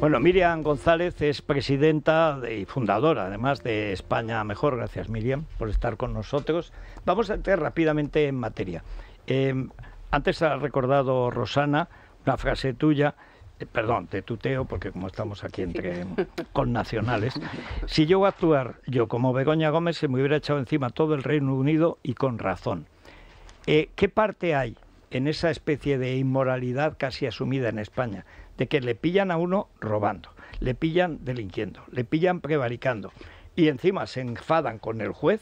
Bueno, Miriam González es presidenta y fundadora, además, de España Mejor. Gracias, Miriam, por estar con nosotros. Vamos a entrar rápidamente en materia. Antes ha recordado Rosana una frase tuya, perdón, te tuteo, porque como estamos aquí entre connacionales. Si yo voy a actuar yo como Begoña Gómez, se me hubiera echado encima todo el Reino Unido y con razón. ¿Qué parte hay en esa especie de inmoralidad casi asumida en España, de que le pillan a uno robando, le pillan delinquiendo, le pillan prevaricando y encima se enfadan con el juez?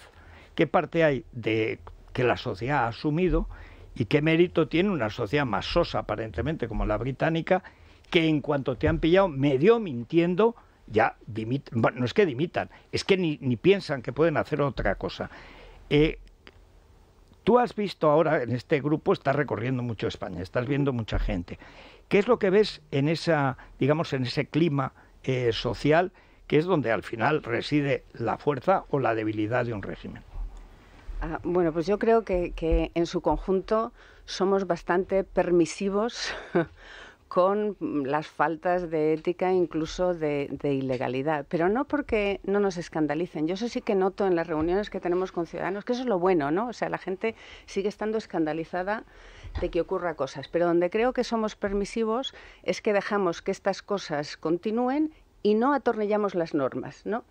¿Qué parte hay de que la sociedad ha asumido y qué mérito tiene una sociedad más sosa aparentemente como la británica, que en cuanto te han pillado medio mintiendo ya dimiten? Bueno, no es que dimitan, es que ni piensan que pueden hacer otra cosa. Tú has visto ahora en este grupo, estás recorriendo mucho España, estás viendo mucha gente. ¿Qué es lo que ves en esa, digamos, en ese clima social, que es donde al final reside la fuerza o la debilidad de un régimen? Bueno, pues yo creo que en su conjunto somos bastante permisivos con las faltas de ética, incluso de ilegalidad, pero no porque no nos escandalicen. Yo eso sí que noto en las reuniones que tenemos con ciudadanos, que eso es lo bueno, ¿no? O sea, la gente sigue estando escandalizada de que ocurra cosas, pero donde creo que somos permisivos es que dejamos que estas cosas continúen y no atornillamos las normas, ¿no?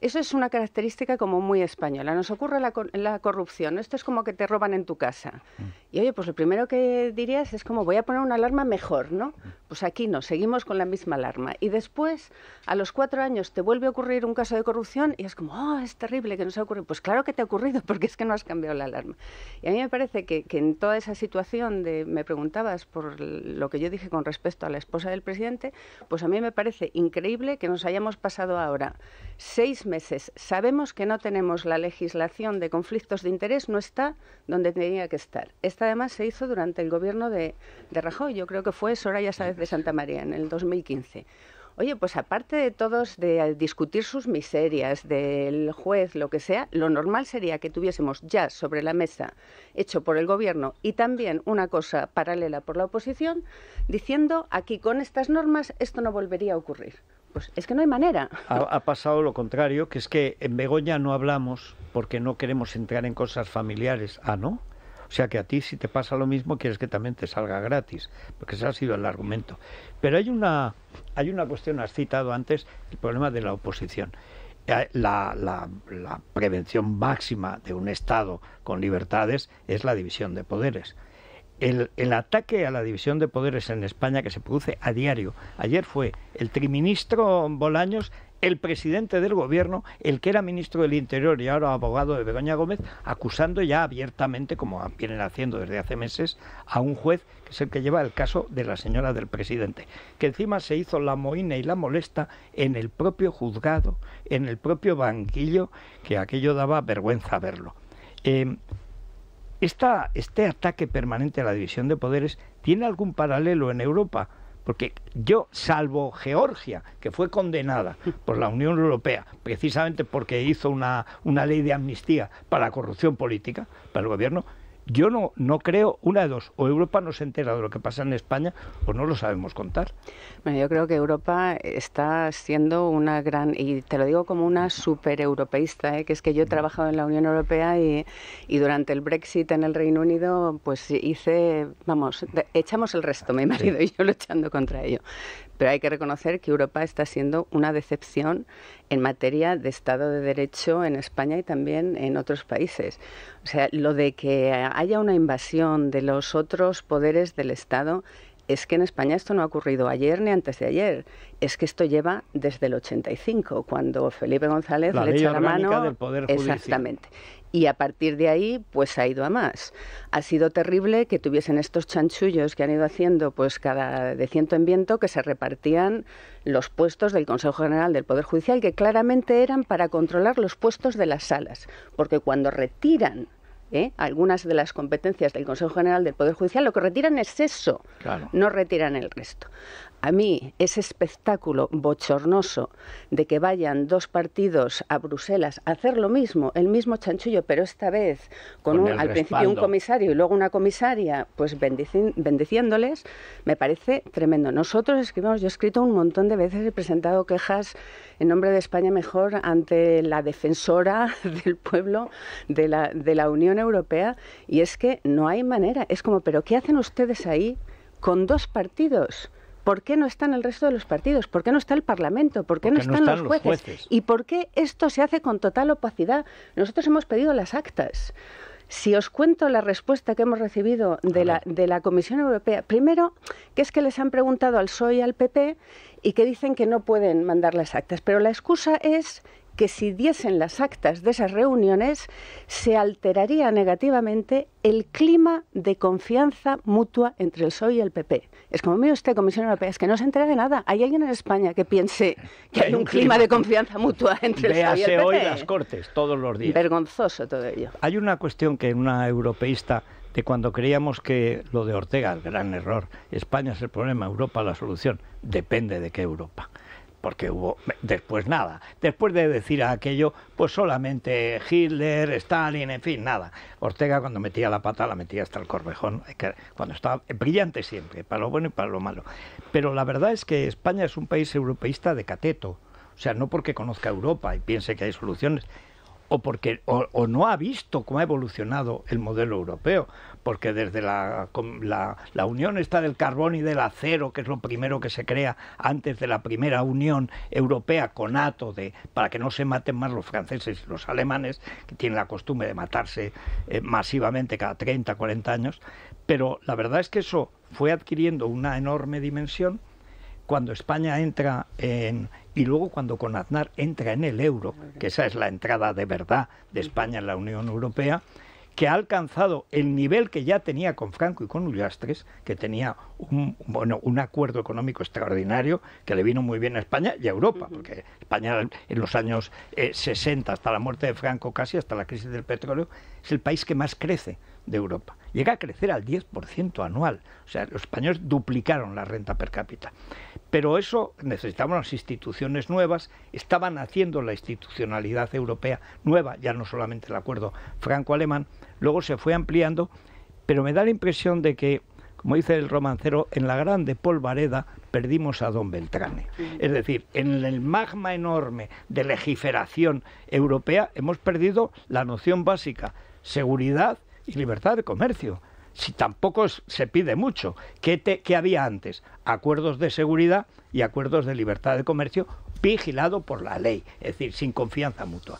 Eso es una característica como muy española. Nos ocurre la corrupción. Esto es como que te roban en tu casa. Y oye, pues lo primero que dirías es como voy a poner una alarma mejor, ¿no? Pues aquí no, seguimos con la misma alarma. Y después, a los 4 años, te vuelve a ocurrir un caso de corrupción y es como, oh, es terrible que nos ha ocurrido. Pues claro que te ha ocurrido, porque es que no has cambiado la alarma. Y a mí me parece que en toda esa situación me preguntabas por lo que yo dije con respecto a la esposa del presidente, pues a mí me parece increíble que nos hayamos pasado ahora 6 meses. Sabemos que no tenemos la legislación de conflictos de interés, no está donde tenía que estar. Esta además se hizo durante el gobierno de Rajoy, yo creo que fue Soraya Sáez de Santamaría en el 2015. Oye, pues aparte de todos de discutir sus miserias, del juez, lo que sea, lo normal sería que tuviésemos ya sobre la mesa, hecho por el gobierno y también una cosa paralela por la oposición, diciendo aquí con estas normas esto no volvería a ocurrir. Pues es que no hay manera. Ha pasado lo contrario, que es que en Begoña no hablamos porque no queremos entrar en cosas familiares. Ah, ¿no? O sea que a ti, si te pasa lo mismo, quieres que también te salga gratis, porque ese ha sido el argumento. Pero hay una cuestión, has citado antes, el problema de la oposición. La prevención máxima de un Estado con libertades es la división de poderes. El ataque a la división de poderes en España, que se produce a diario. Ayer fue el triministro Bolaños, el presidente del gobierno, el que era ministro del Interior y ahora abogado de Begoña Gómez, acusando ya abiertamente, como vienen haciendo desde hace meses, a un juez que es el que lleva el caso de la señora del presidente, que encima se hizo la mohína y la molesta en el propio juzgado, en el banquillo, que aquello daba vergüenza verlo. Este ataque permanente a la división de poderes ¿tiene algún paralelo en Europa? Porque yo, salvo Georgia, que fue condenada por la Unión Europea precisamente porque hizo una ley de amnistía para la corrupción política, para el gobierno, yo no creo, una de dos, o Europa no se entera de lo que pasa en España o no lo sabemos contar. Bueno, yo creo que Europa está siendo una gran, y te lo digo como una supereuropeísta, que es que yo he trabajado en la Unión Europea y durante el Brexit en el Reino Unido, pues echamos el resto, mi marido y yo luchando contra ello. Pero hay que reconocer que Europa está siendo una decepción en materia de Estado de Derecho en España y también en otros países. O sea, lo de que haya una invasión de los otros poderes del Estado, es que en España esto no ha ocurrido ayer ni antes de ayer. Es que esto lleva desde el 85, cuando Felipe González le echa la mano del Poder Judicial. Exactamente. Y a partir de ahí, pues ha ido a más. Ha sido terrible que tuviesen estos chanchullos que han ido haciendo, pues cada de ciento en viento, que se repartían los puestos del Consejo General del Poder Judicial, que claramente eran para controlar los puestos de las salas. Porque cuando retiran algunas de las competencias del Consejo General del Poder Judicial, lo que retiran es eso, claro. No retiran el resto. a mí ese espectáculo bochornoso de que vayan dos partidos a Bruselas a hacer lo mismo, el mismo chanchullo, pero esta vez con al principio un comisario y luego una comisaria, pues bendiciéndoles, me parece tremendo. Nosotros escribimos, yo he escrito un montón de veces, he presentado quejas en nombre de España Mejor ante la defensora del pueblo de la Unión Europea, y es que no hay manera. Es como, ¿pero qué hacen ustedes ahí con dos partidos? ¿Por qué no están el resto de los partidos? ¿Por qué no está el Parlamento? ¿Por qué no están los jueces? ¿Y por qué esto se hace con total opacidad? Nosotros hemos pedido las actas. Si os cuento la respuesta que hemos recibido de la Comisión Europea, primero, que es que les han preguntado al PSOE y al PP y que dicen que no pueden mandar las actas, pero la excusa es que si diesen las actas de esas reuniones se alteraría negativamente el clima de confianza mutua entre el PSOE y el PP. Es como, mire usted, Comisión Europea, es que no se entera de nada. ¿Hay alguien en España que piense que hay un clima de confianza mutua entre el PSOE y el PP? Véase hoy las Cortes, todos los días. Vergonzoso todo ello. Hay una cuestión que una europeísta, de cuando creíamos que lo de Ortega, el gran error, España es el problema, Europa la solución, depende de qué Europa. Porque hubo después nada. Después de decir aquello, pues solamente Hitler, Stalin, en fin, nada. Ortega cuando metía la pata la metía hasta el corvejón, cuando estaba brillante siempre, para lo bueno y para lo malo. Pero la verdad es que España es un país europeísta de cateto. O sea, no porque conozca Europa y piense que hay soluciones, o porque o no ha visto cómo ha evolucionado el modelo europeo, porque desde la unión está del carbón y del acero, que es lo primero que se crea antes de la primera Unión Europea con NATO, para que no se maten más los franceses y los alemanes, que tienen la costumbre de matarse masivamente cada 30, 40 años, pero la verdad es que eso fue adquiriendo una enorme dimensión cuando España entra y luego cuando con Aznar entra en el euro, que esa es la entrada de verdad de España en la Unión Europea, que ha alcanzado el nivel que ya tenía con Franco y con Ullastres, que tenía un acuerdo económico extraordinario que le vino muy bien a España y a Europa, porque España en los años 60, hasta la muerte de Franco casi, hasta la crisis del petróleo, es el país que más crece de Europa. Llega a crecer al 10% anual. O sea, los españoles duplicaron la renta per cápita. Pero eso necesitaban unas instituciones nuevas, estaban haciendo la institucionalidad europea nueva, ya no solamente el acuerdo franco-alemán, luego se fue ampliando, pero me da la impresión de que, como dice el romancero, en la grande polvareda perdimos a don Beltrane. Es decir, en el magma enorme de legiferación europea hemos perdido la noción básica, seguridad y libertad de comercio. Si tampoco se pide mucho. ¿Qué había antes? Acuerdos de seguridad y acuerdos de libertad de comercio vigilado por la ley, es decir, sin confianza mutua.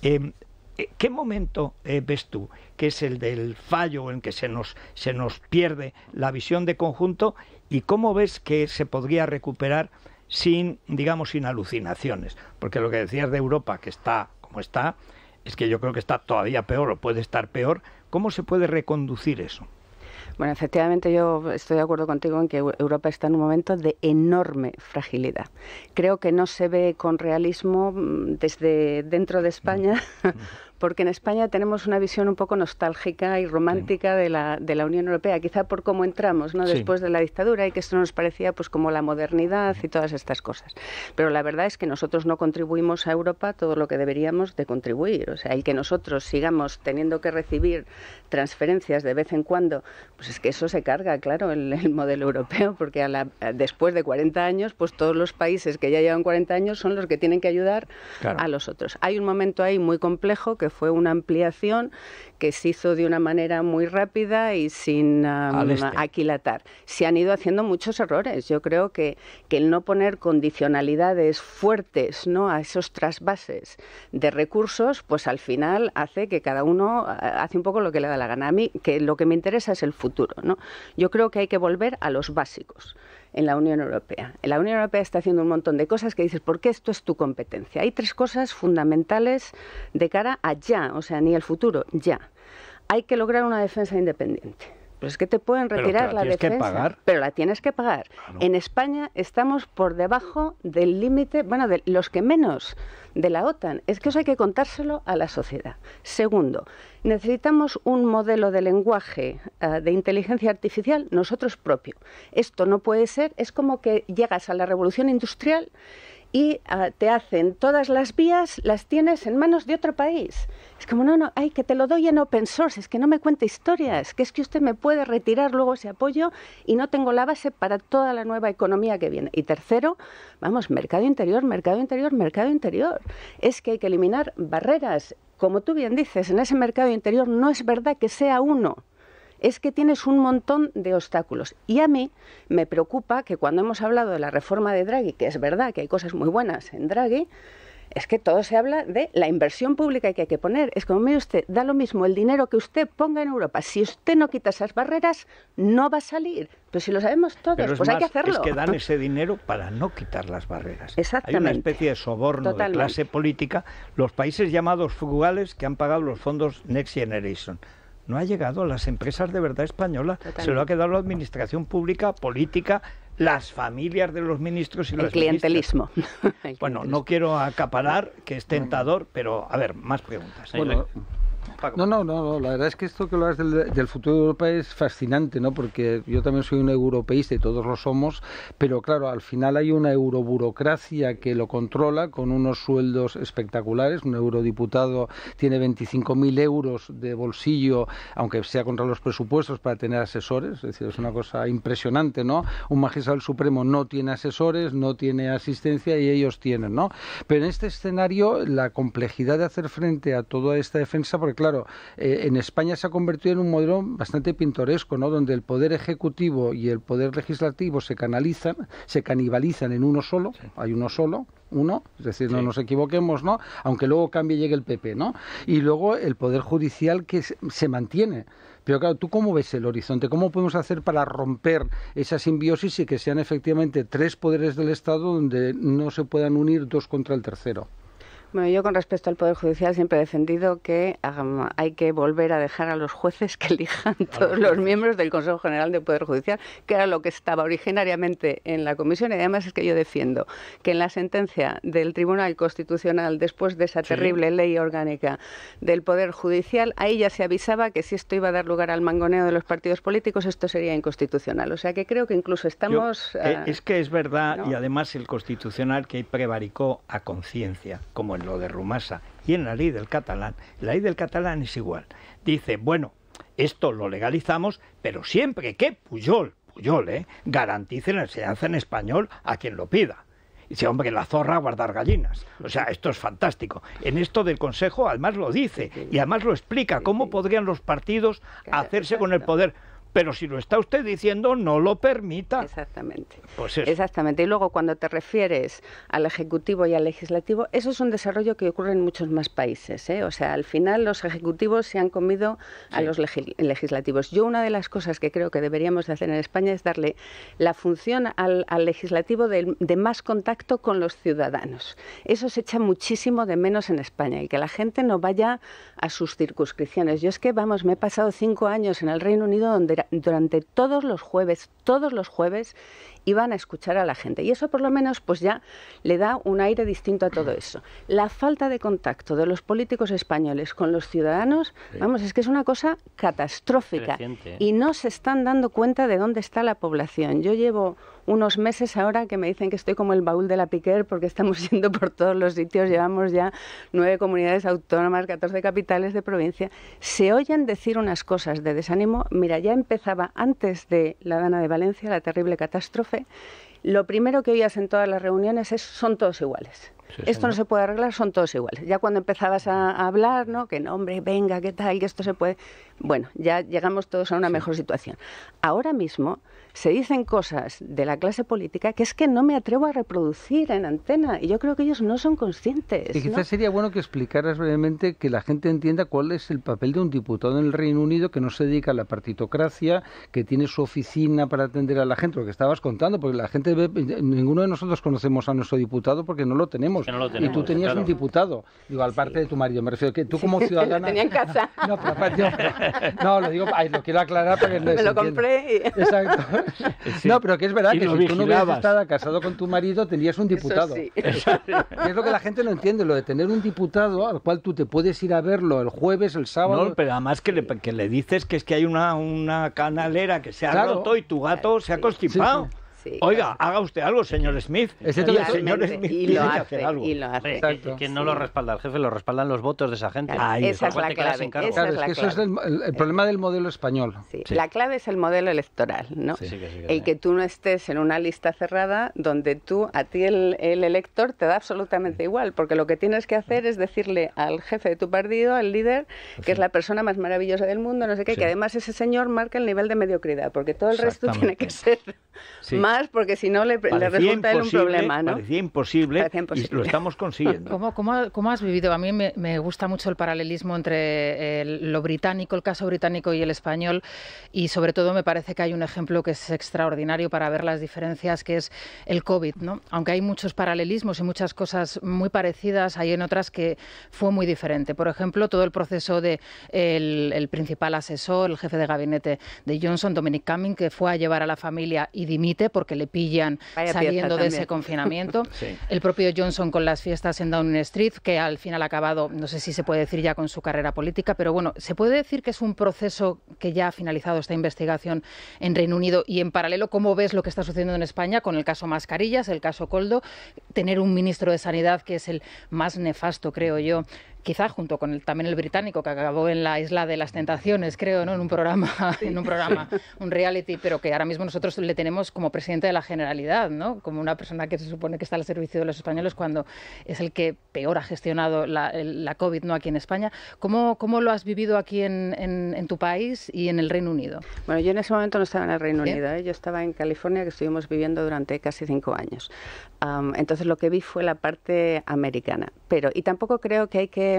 ¿Qué momento ves tú que es el del fallo en que se nos pierde la visión de conjunto, y cómo ves que se podría recuperar sin alucinaciones? Porque lo que decías de Europa, que está como está, es que yo creo que está todavía peor o puede estar peor. ¿Cómo se puede reconducir eso? Bueno, efectivamente yo estoy de acuerdo contigo en que Europa está en un momento de enorme fragilidad. Creo que no se ve con realismo desde dentro de España, porque en España tenemos una visión un poco nostálgica y romántica de la Unión Europea, quizá por cómo entramos, ¿no? Después de la dictadura, y que esto nos parecía pues como la modernidad y todas estas cosas. Pero la verdad es que nosotros no contribuimos a Europa todo lo que deberíamos de contribuir. O sea, el que nosotros sigamos teniendo que recibir transferencias de vez en cuando, pues es que eso se carga, claro, el modelo europeo, porque después de 40 años, pues todos los países que ya llevan 40 años son los que tienen que ayudar a los otros. Hay un momento ahí muy complejo que fue una ampliación que se hizo de una manera muy rápida y sin aquilatar. Se han ido haciendo muchos errores. Yo creo que el no poner condicionalidades fuertes, ¿no?, a esos trasvases de recursos, pues al final hace que cada uno hace un poco lo que le da la gana. A mí, que lo que me interesa es el futuro, ¿no? Yo creo que hay que volver a los básicos en la Unión Europea. En la Unión Europea está haciendo un montón de cosas que dices, ¿por qué esto es tu competencia? Hay 3 cosas fundamentales de cara a ya, o sea, ni el futuro, ya. Hay que lograr una defensa independiente. Pues es que te pueden retirar la defensa, pero la tienes que pagar. Claro. En España estamos por debajo del límite, bueno, de los que menos de la OTAN. Es que eso hay que contárselo a la sociedad. Segundo, necesitamos un modelo de lenguaje de inteligencia artificial nosotros propio. Esto no puede ser, es como que llegas a la revolución industrial y te hacen todas las vías, las tienes en manos de otro país. Es como, no, ay, que te lo doy en open source, es que no me cuente historias, que es que usted me puede retirar luego ese apoyo y no tengo la base para toda la nueva economía que viene. Y tercero, vamos, mercado interior, mercado interior, mercado interior. Es que hay que eliminar barreras. Como tú bien dices, en ese mercado interior no es verdad que sea uno. Es que tienes un montón de obstáculos. Y a mí me preocupa que cuando hemos hablado de la reforma de Draghi, que es verdad que hay cosas muy buenas en Draghi, es que todo se habla de la inversión pública que hay que poner. Es como, mire usted, da lo mismo el dinero que usted ponga en Europa. Si usted no quita esas barreras, no va a salir. Pero si lo sabemos todos, pues hay que hacerlo. Es que dan ese dinero para no quitar las barreras. Exactamente. Hay una especie de soborno de clase política. Los países llamados frugales que han pagado los fondos Next Generation. No ha llegado a las empresas de verdad españolas. Totalmente. Se lo ha quedado la administración pública, política, las familias de los ministros y los clientelismo. Bueno, no quiero acaparar, que es tentador, pero a ver, más preguntas. Bueno, no, la verdad es que esto que hablas del futuro de Europa es fascinante, ¿no? Porque yo también soy un europeísta y todos lo somos, pero claro, al final hay una euroburocracia que lo controla con unos sueldos espectaculares. Un eurodiputado tiene 25.000 euros de bolsillo, aunque sea contra los presupuestos, para tener asesores. Es decir, es una cosa impresionante, ¿no? Un magistrado del Supremo no tiene asesores, no tiene asistencia y ellos tienen, ¿no? Pero en este escenario, la complejidad de hacer frente a toda esta defensa, porque claro, en España se ha convertido en un modelo bastante pintoresco, ¿no? Donde el poder ejecutivo y el poder legislativo se canibalizan en uno solo. Sí. Hay uno solo, es decir, no nos equivoquemos, ¿no? Aunque luego cambie y llegue el PP, ¿no? Y luego el poder judicial que se mantiene. Pero claro, ¿tú cómo ves el horizonte? ¿Cómo podemos hacer para romper esa simbiosis y que sean efectivamente tres poderes del Estado donde no se puedan unir dos contra el tercero? Bueno, yo con respecto al Poder Judicial siempre he defendido que hay que volver a dejar a los jueces que elijan todos los miembros del Consejo General del Poder Judicial, que era lo que estaba originariamente en la Comisión. Y además es que yo defiendo que en la sentencia del Tribunal Constitucional, después de esa terrible ley orgánica del Poder Judicial, ahí ya se avisaba que si esto iba a dar lugar al mangoneo de los partidos políticos, esto sería inconstitucional. O sea que creo que incluso estamos... es que es verdad, ¿no? Y además el Constitucional que prevaricó a conciencia, como en lo de Rumasa y en la ley del catalán es igual. Dice, bueno, esto lo legalizamos, pero siempre que Pujol, garantice la enseñanza en español a quien lo pida. Y dice, hombre, la zorra a guardar gallinas. O sea, esto es fantástico. En esto del Consejo, además lo dice, y además lo explica, cómo podrían los partidos hacerse con el poder. Pero si lo está usted diciendo, no lo permita. Exactamente. Pues eso. Exactamente. Y luego, cuando te refieres al Ejecutivo y al Legislativo, eso es un desarrollo que ocurre en muchos más países, ¿eh? O sea, al final los Ejecutivos se han comido a los Legislativos. Yo una de las cosas que creo que deberíamos de hacer en España es darle la función al Legislativo de más contacto con los ciudadanos. Eso se echa muchísimo de menos en España, y que la gente no vaya a sus circunscripciones. Yo es que, vamos, me he pasado 5 años en el Reino Unido donde durante todos los jueves, iban a escuchar a la gente. Y eso por lo menos pues ya le da un aire distinto a todo eso. La falta de contacto de los políticos españoles con los ciudadanos, vamos, es que es una cosa catastrófica. Y no se están dando cuenta de dónde está la población. Yo llevo unos meses ahora que me dicen que estoy como el baúl de la Piquer porque estamos yendo por todos los sitios, llevamos ya 9 comunidades autónomas, 14 capitales de provincia. Se oyen decir unas cosas de desánimo. Mira, ya empezaba antes de la Dana de Valencia, la terrible catástrofe. Lo primero que oías en todas las reuniones es: son todos iguales. Esto no se puede arreglar, son todos iguales. Ya cuando empezabas a hablar, ¿no? Que no, hombre, venga, ¿qué tal? Que esto se puede... Bueno, ya llegamos todos a una mejor situación. Ahora mismo se dicen cosas de la clase política que es que no me atrevo a reproducir en antena, y yo creo que ellos no son conscientes. Y quizás sería bueno que explicaras brevemente, que la gente entienda cuál es el papel de un diputado en el Reino Unido que no se dedica a la partitocracia, que tiene su oficina para atender a la gente, lo que estabas contando, porque la gente ve, ninguno de nosotros conocemos a nuestro diputado porque no lo tenemos. Y tú tenías un diputado, digo, al parte de tu marido, me refiero que tú como ciudadana... Lo tenía en casa. No, lo digo, lo quiero aclarar para que me lo compré y... Exacto. Sí. No, pero que es verdad Y que lo si tú no hubieras vigilabas. estado casado con tu marido, tenías un diputado. Eso sí. Y es lo que la gente no entiende, lo de tener un diputado al cual tú te puedes ir a verlo el jueves, el sábado... No, pero además que le dices que es que hay una canalera que se ha roto y tu gato se ha constipado. Sí, sí. Sí, Oiga, haga usted algo, señor Smith. Es Y el totalmente. señor Smith Y tiene lo que hace, hacer algo. y lo hace. Exacto. Que no lo respalda el jefe, lo respaldan los votos de esa gente. Claro, Ahí esa es Igual la te quedas clave. sin cargo. Esa Claro, es la que eso es clave. el problema del modelo español. Sí. Sí. La clave es el modelo electoral, ¿no? Sí, sí, El que tú no estés en una lista cerrada donde a ti el elector te da absolutamente igual, porque lo que tienes que hacer es decirle al jefe de tu partido, al líder, que es la persona más maravillosa del mundo, no sé qué, Sí. que además ese señor marca el nivel de mediocridad, porque todo el resto tiene que ser Sí. más, porque si no le resulta a él un problema, ¿no? Parecía imposible Parecía imposible. y lo estamos consiguiendo. ¿Cómo has vivido? A mí me gusta mucho el paralelismo entre lo británico, el caso británico y el español, y sobre todo me parece que hay un ejemplo que es extraordinario para ver las diferencias, que es el COVID, ¿no? Aunque hay muchos paralelismos y muchas cosas muy parecidas, hay en otras que fue muy diferente. Por ejemplo, todo el proceso de el principal asesor, el jefe de gabinete de Johnson, Dominic Cummings, que fue a llevar a la familia y dimite porque le pillan Vaya saliendo pieza de ese también. confinamiento. Sí. El propio Johnson con las fiestas en Downing Street, que al final ha acabado, no sé si se puede decir ya con su carrera política, pero bueno, se puede decir que es un proceso que ya ha finalizado esta investigación en Reino Unido. Y en paralelo, ¿cómo ves lo que está sucediendo en España con el caso Mascarillas, el caso Koldo? Tener un ministro de Sanidad que es el más nefasto, creo yo, quizá junto con también el británico, que acabó en la Isla de las Tentaciones, creo, ¿no? En un programa, un reality, pero que ahora mismo nosotros le tenemos como presidente de la Generalidad, ¿no? Como una persona que se supone que está al servicio de los españoles cuando es el que peor ha gestionado la COVID, ¿no? Aquí en España. ¿Cómo lo has vivido aquí en tu país y en el Reino Unido? Bueno, yo en ese momento no estaba en el Reino ¿Sí? Unido, ¿eh? Yo estaba en California, que estuvimos viviendo durante casi 5 años. Entonces lo que vi fue la parte americana. Y tampoco creo que hay que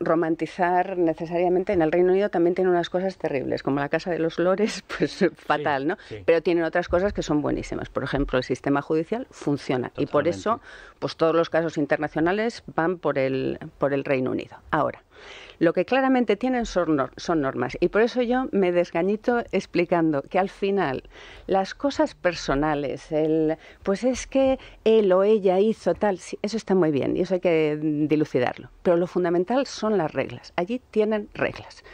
romantizar necesariamente. En el Reino Unido también tiene unas cosas terribles, como la Casa de los Lores, pues fatal, ¿no? Sí. Pero tienen otras cosas que son buenísimas. Por ejemplo, el sistema judicial funciona. Totalmente. Y por eso, pues todos los casos internacionales van por el Reino Unido. Ahora, lo que claramente tienen son normas, y por eso yo me desgañito explicando que al final las cosas personales, pues es que él o ella hizo tal, sí, eso está muy bien y eso hay que dilucidarlo, pero lo fundamental son las reglas. Allí tienen reglas.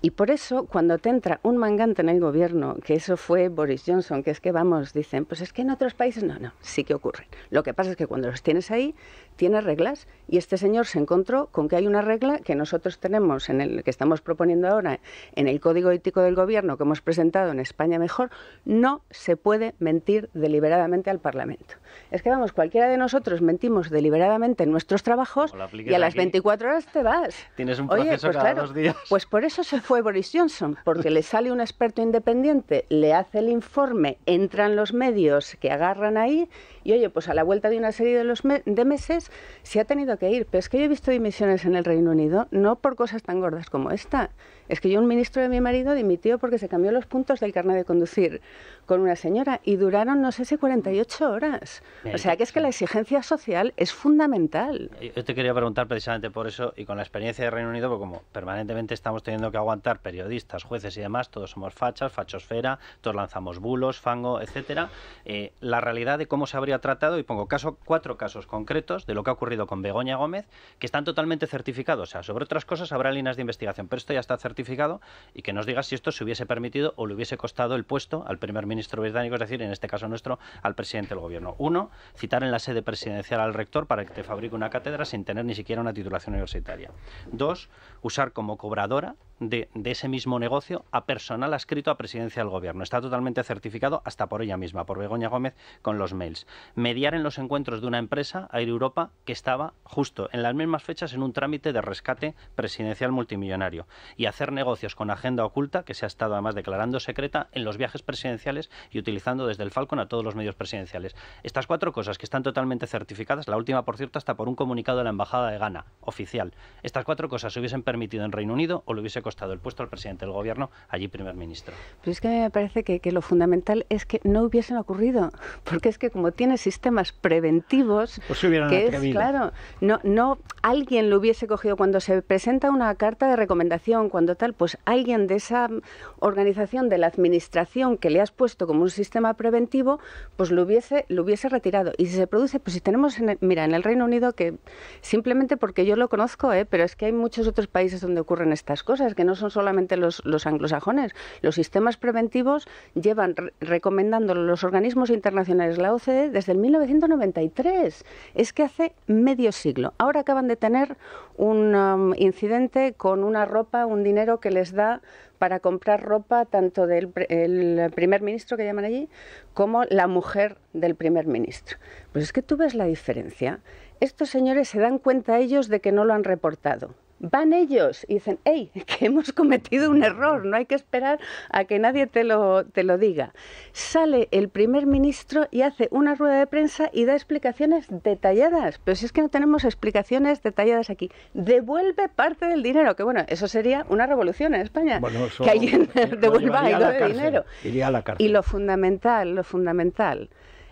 Y por eso, cuando te entra un mangante en el gobierno, que eso fue Boris Johnson, que es que dicen, pues es que en otros países no, sí que ocurren. Lo que pasa es que cuando los tienes ahí, tienes reglas, y este señor se encontró con que hay una regla que nosotros tenemos, que estamos proponiendo ahora, en el Código Ético del Gobierno que hemos presentado en España Mejor: no se puede mentir deliberadamente al Parlamento. Es que cualquiera de nosotros mentimos deliberadamente en nuestros trabajos y a las 24 horas te vas. Tienes un proceso pues cada claro, 2 días. Pues por eso se fue Boris Johnson, porque le sale un experto independiente, le hace el informe, entran los medios que agarran ahí y oye, pues a la vuelta de una serie de meses se ha tenido que ir. Pero es que yo he visto dimisiones en el Reino Unido, no por cosas tan gordas como esta. Es que un ministro de mi marido dimitió porque se cambió los puntos del carnet de conducir con una señora y duraron, no sé si 48 horas. O sea que es que la exigencia social es fundamental. Yo te quería preguntar precisamente por eso, y con la experiencia de Reino Unido, porque como permanentemente estamos teniendo que aguantar periodistas, jueces y demás, todos somos fachas, fachosfera, todos lanzamos bulos, fango, etcétera. La realidad de cómo se habría tratado, y pongo 4 casos concretos de lo que ha ocurrido con Begoña Gómez, que están totalmente certificados. O sea, sobre otras cosas habrá líneas de investigación, pero esto ya está certificado, y que nos digas si esto se hubiese permitido o le hubiese costado el puesto al primer ministro británico, es decir, en este caso nuestro, al presidente del gobierno. 1, citar en la sede presidencial al rector para que te fabrique una cátedra sin tener ni siquiera una titulación universitaria. 2, usar como cobradora de ese mismo negocio a personal adscrito a Presidencia del Gobierno. Está totalmente certificado hasta por ella misma, por Begoña Gómez, con los mails. Mediar en los encuentros de una empresa, Air Europa, que estaba justo en las mismas fechas en un trámite de rescate presidencial multimillonario. Y hacer negocios con agenda oculta, que se ha estado además declarando secreta, en los viajes presidenciales y utilizando desde el Falcon a todos los medios presidenciales. Estas 4 cosas que están totalmente certificadas, la última, por cierto, hasta por un comunicado de la Embajada de Ghana, oficial. Estas 4 cosas se hubiesen permitido en Reino Unido o le hubiese costado el puesto al presidente del Gobierno, allí primer ministro. Pero es que a mí me parece que lo fundamental es que no hubiesen ocurrido, porque es que como tiene sistemas preventivos, pues que es, claro, no alguien lo hubiese cogido cuando se presenta una carta de recomendación, cuando tal, pues alguien de esa organización, de la administración que le has puesto como un sistema preventivo, pues lo hubiese retirado. Y si se produce, pues si tenemos, en el Reino Unido, que simplemente porque yo lo conozco, pero es que hay muchos otros países donde ocurren estas cosas, que no son solamente los anglosajones. Los sistemas preventivos llevan recomendándolo los organismos internacionales, la OCDE, desde el 1993. Es que hace medio siglo. Ahora acaban de tener un incidente con una ropa, un dinero que les da para comprar ropa tanto del primer ministro, que llaman allí, como la mujer del primer ministro. Pues es que tú ves la diferencia. Estos señores se dan cuenta ellos de que no lo han reportado. Van ellos y dicen, ¡hey!, que hemos cometido un error, no hay que esperar a que nadie te lo diga. Sale el primer ministro y hace una rueda de prensa y da explicaciones detalladas. Pero si es que no tenemos explicaciones detalladas aquí. Devuelve parte del dinero, que bueno, eso sería una revolución en España, bueno, que alguien devuelva algo de dinero. Iría a la cárcel. Y lo fundamental,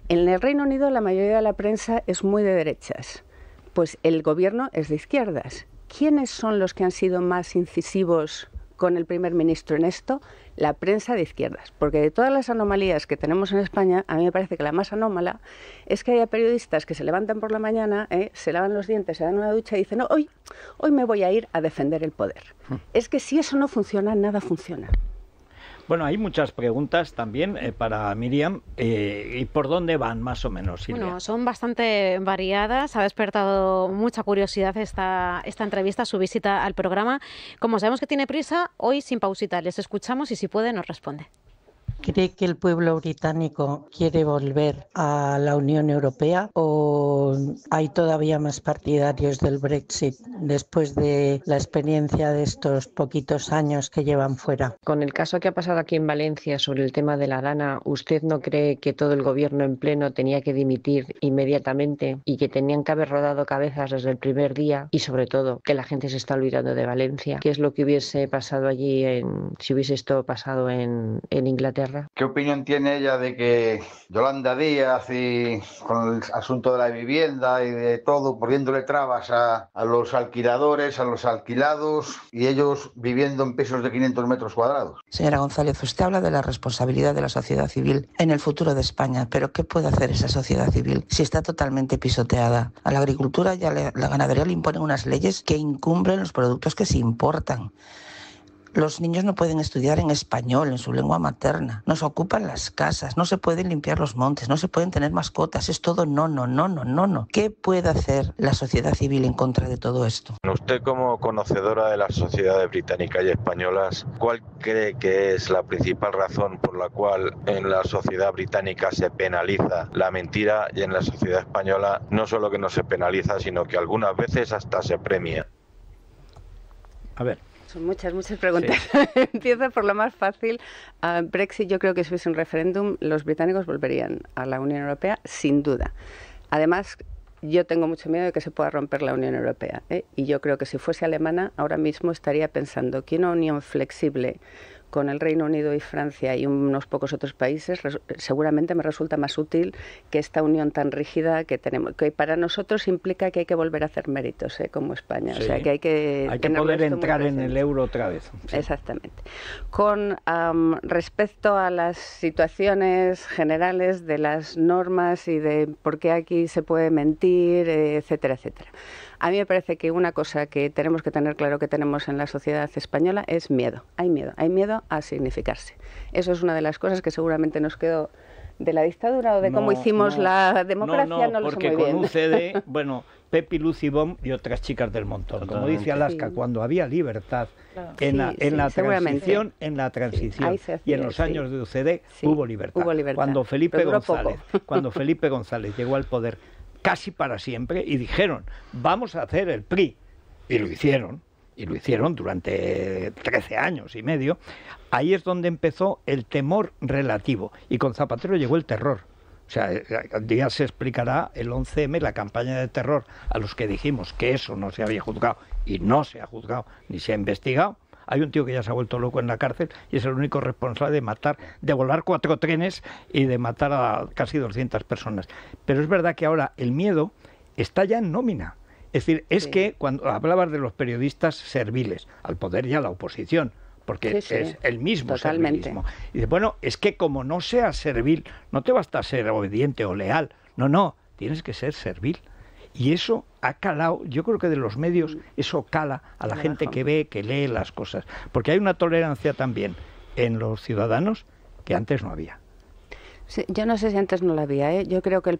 en el Reino Unido la mayoría de la prensa es muy de derechas, pues el gobierno es de izquierdas. ¿Quiénes son los que han sido más incisivos con el primer ministro en esto? La prensa de izquierdas. Porque de todas las anomalías que tenemos en España, a mí me parece que la más anómala es que haya periodistas que se levantan por la mañana, se lavan los dientes, se dan una ducha y dicen, no, hoy me voy a ir a defender el poder. Es que si eso no funciona, nada funciona. Bueno, hay muchas preguntas también para Miriam. ¿Y por dónde van más o menos, Silvia? Bueno, son bastante variadas. Ha despertado mucha curiosidad esta entrevista, su visita al programa. Como sabemos que tiene prisa, hoy sin pausita les escuchamos y si puede nos responde. ¿Cree que el pueblo británico quiere volver a la Unión Europea o hay todavía más partidarios del Brexit después de la experiencia de estos poquitos años que llevan fuera? Con el caso que ha pasado aquí en Valencia sobre el tema de la Dana, ¿usted no cree que todo el gobierno en pleno tenía que dimitir inmediatamente y que tenían que haber rodado cabezas desde el primer día? Y sobre todo, que la gente se está olvidando de Valencia. ¿Qué es lo que hubiese pasado allí si hubiese esto pasado en Inglaterra? ¿Qué opinión tiene ella de que Yolanda Díaz y con el asunto de la vivienda y de todo, poniéndole trabas a los alquiladores, a los alquilados y ellos viviendo en pisos de 500 metros cuadrados? Señora González, usted habla de la responsabilidad de la sociedad civil en el futuro de España, pero ¿qué puede hacer esa sociedad civil si está totalmente pisoteada? A la agricultura y a la ganadería le imponen unas leyes que incumplen los productos que se importan. Los niños no pueden estudiar en español, en su lengua materna. Nos ocupan las casas, no se pueden limpiar los montes, no se pueden tener mascotas. Es todo no. ¿Qué puede hacer la sociedad civil en contra de todo esto? Usted, como conocedora de las sociedades británicas y españolas, ¿cuál cree que es la principal razón por la cual en la sociedad británica se penaliza la mentira y en la sociedad española no solo que no se penaliza, sino que algunas veces hasta se premia? A ver. Son muchas preguntas. Sí. Empiezo por lo más fácil. Brexit, yo creo que si hubiese un referéndum, los británicos volverían a la Unión Europea, sin duda. Además, yo tengo mucho miedo de que se pueda romper la Unión Europea, y yo creo que si fuese alemana, ahora mismo estaría pensando que una unión flexible con el Reino Unido y Francia y unos pocos otros países seguramente me resulta más útil que esta unión tan rígida que tenemos, que para nosotros implica que hay que volver a hacer méritos, como España. Sí. O sea, que hay que poder entrar en el euro otra vez. Sí. Exactamente. Con respecto a las situaciones generales de las normas y de por qué aquí se puede mentir, etcétera, etcétera. A mí me parece que una cosa que tenemos que tener claro que tenemos en la sociedad española es miedo. Hay miedo a significarse. Eso es una de las cosas que seguramente nos quedó de la dictadura o de cómo hicimos la democracia, no lo sé muy bien. Porque con UCD, bueno, Pepi, Lucy Bomb y otras chicas del montón. Como dice Alaska, cuando había libertad, en la transición y en los años de UCD hubo libertad. Cuando Felipe González llegó al poder casi para siempre y dijeron, vamos a hacer el PRI, y lo hicieron durante 13 años y medio, ahí es donde empezó el temor relativo, y con Zapatero llegó el terror. O sea, ya se explicará el 11M, la campaña de terror, a los que dijimos que eso no se había juzgado, y no se ha juzgado ni se ha investigado. Hay un tío que ya se ha vuelto loco en la cárcel y es el único responsable de volar 4 trenes y de matar a casi 200 personas. Pero es verdad que ahora el miedo está ya en nómina. Es decir, es que cuando hablabas de los periodistas serviles, al poder y a la oposición, porque es el mismo servilismo. Y dice, bueno, es que como no seas servil, no te basta ser obediente o leal. No, tienes que ser servil. Y eso ha calado, yo creo que de los medios, eso cala a la gente que ve, que lee las cosas. Porque hay una tolerancia también en los ciudadanos que antes no había. Sí, yo no sé si antes no la había, ¿eh? Yo creo que el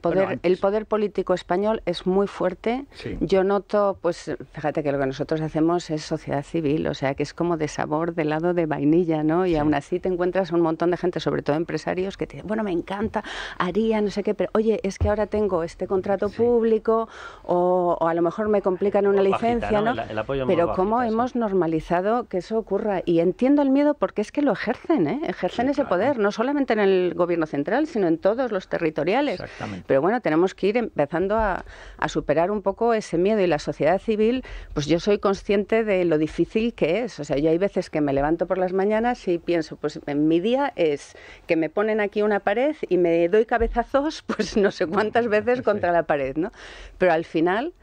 poder político español es muy fuerte. Sí. Yo noto, pues, fíjate que lo que nosotros hacemos es sociedad civil, o sea, que es como de sabor, de helado de vainilla, ¿no? Y aún así te encuentras a un montón de gente, sobre todo empresarios, que te dicen, bueno, me encanta, haría, no sé qué, pero oye, es que ahora tengo este contrato público o a lo mejor me complican una licencia, ¿no? El apoyo pero cómo hemos normalizado que eso ocurra. Y entiendo el miedo porque es que lo ejercen, ¿eh? Ejercen ese poder, no solamente en el gobierno central, sino en todos los territoriales. Pero bueno, tenemos que ir empezando a superar un poco ese miedo, y la sociedad civil, pues yo soy consciente de lo difícil que es. O sea, yo hay veces que me levanto por las mañanas y pienso, pues en mi día es que me ponen aquí una pared y me doy cabezazos, pues no sé cuántas veces contra la pared, ¿no? Pero al final,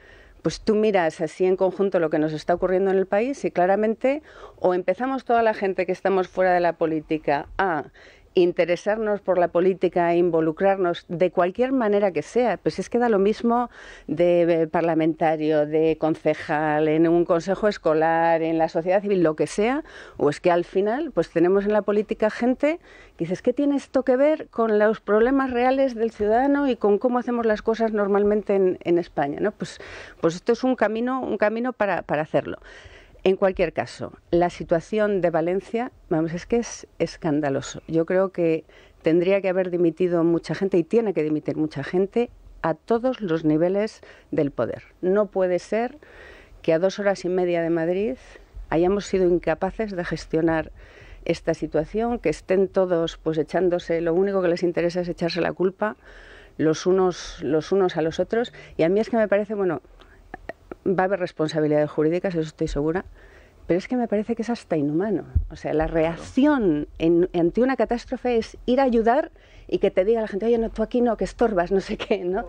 pues tú miras así en conjunto lo que nos está ocurriendo en el país y claramente o empezamos toda la gente que estamos fuera de la política a interesarnos por la política e involucrarnos de cualquier manera que sea, pues es que da lo mismo de parlamentario, de concejal, en un consejo escolar, en la sociedad civil, lo que sea, o es que al final pues tenemos en la política gente que dices, ¿qué tiene esto que ver con los problemas reales del ciudadano y con cómo hacemos las cosas normalmente en España, ¿no? Pues esto es un camino para hacerlo. En cualquier caso, la situación de Valencia, vamos, es que es escandaloso. Yo creo que tendría que haber dimitido mucha gente y tiene que dimitir mucha gente a todos los niveles del poder. No puede ser que a 2 horas y media de Madrid hayamos sido incapaces de gestionar esta situación, que estén todos pues echándose, lo único que les interesa es echarse la culpa los unos a los otros. Y a mí es que me parece, bueno, va a haber responsabilidades jurídicas, eso estoy segura, pero es que me parece que es hasta inhumano. O sea, la reacción ante una catástrofe es ir a ayudar y que te diga la gente, oye, no, tú aquí no, que estorbas, no sé qué, ¿no?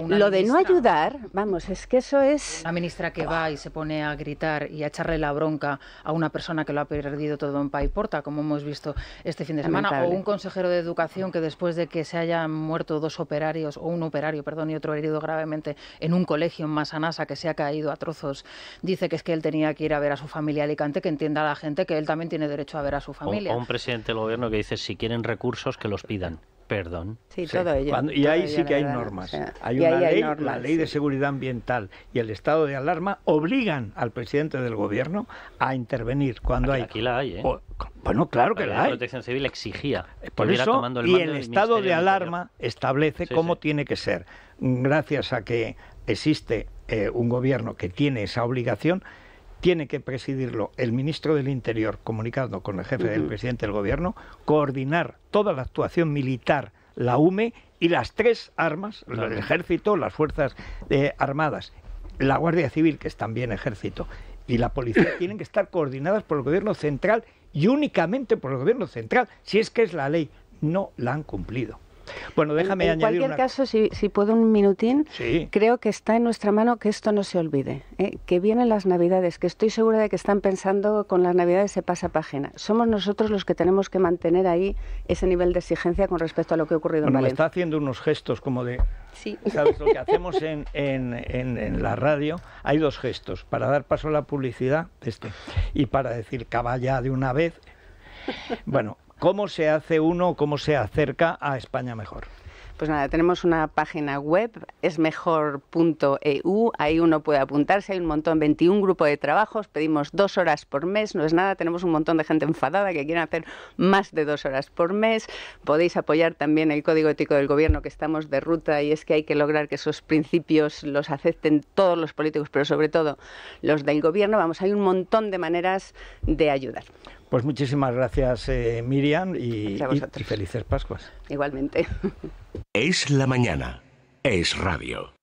Lo de no ayudar, vamos, es que eso es... La ministra que va y se pone a gritar y a echarle la bronca a una persona que lo ha perdido todo en Paiporta, como hemos visto este fin de semana, o un consejero de Educación que después de que se hayan muerto 2 operarios, o un operario, perdón, y otro herido gravemente en un colegio en Massanassa que se ha caído a trozos, dice que es que él tenía que ir a ver a su familia a Alicante, que entienda a la gente que él también tiene derecho a ver a su familia. O un presidente del gobierno que dice, si quieren recursos, que los pidan. Perdón. Sí, todo ello. Y ahí sí que hay normas. O sea, hay una ley, la ley de seguridad ambiental y el estado de alarma obligan al presidente del gobierno a intervenir cuando aquí la hay, ¿eh? Bueno, claro que la hay. La Protección Civil exigía. Por eso, y el estado de alarma establece cómo tiene que ser. Gracias a que existe un gobierno que tiene esa obligación, tiene que presidirlo el ministro del Interior, comunicando con el jefe del presidente del gobierno, coordinar toda la actuación militar, la UME y las 3 armas, el ejército, las fuerzas armadas, la Guardia Civil, que es también ejército, y la policía tienen que estar coordinadas por el gobierno central y únicamente por el gobierno central, si es que es la ley. No la han cumplido. Bueno, déjame añadir en cualquier caso, si puedo un minutín, creo que está en nuestra mano que esto no se olvide, que vienen las Navidades, que estoy segura de que están pensando con las Navidades se pasa página. Somos nosotros los que tenemos que mantener ahí ese nivel de exigencia con respecto a lo que ha ocurrido en Valencia. Me está haciendo unos gestos como de... Sí. ¿Sabes? Lo que hacemos en la radio, hay 2 gestos, para dar paso a la publicidad y para decir caballa de una vez. Bueno, ¿Cómo se hace uno, cómo se acerca a España Mejor? Pues nada, tenemos una página web, esmejor.eu, ahí uno puede apuntarse, hay un montón, 21 grupos de trabajos, pedimos 2 horas por mes, no es nada, tenemos un montón de gente enfadada que quieren hacer más de 2 horas por mes, podéis apoyar también el Código Ético del Gobierno, que estamos de ruta, y es que hay que lograr que esos principios los acepten todos los políticos, pero sobre todo los del Gobierno. Vamos, hay un montón de maneras de ayudar. Pues muchísimas gracias, Miriam, y felices Pascuas. Igualmente. Es la mañana. Es radio.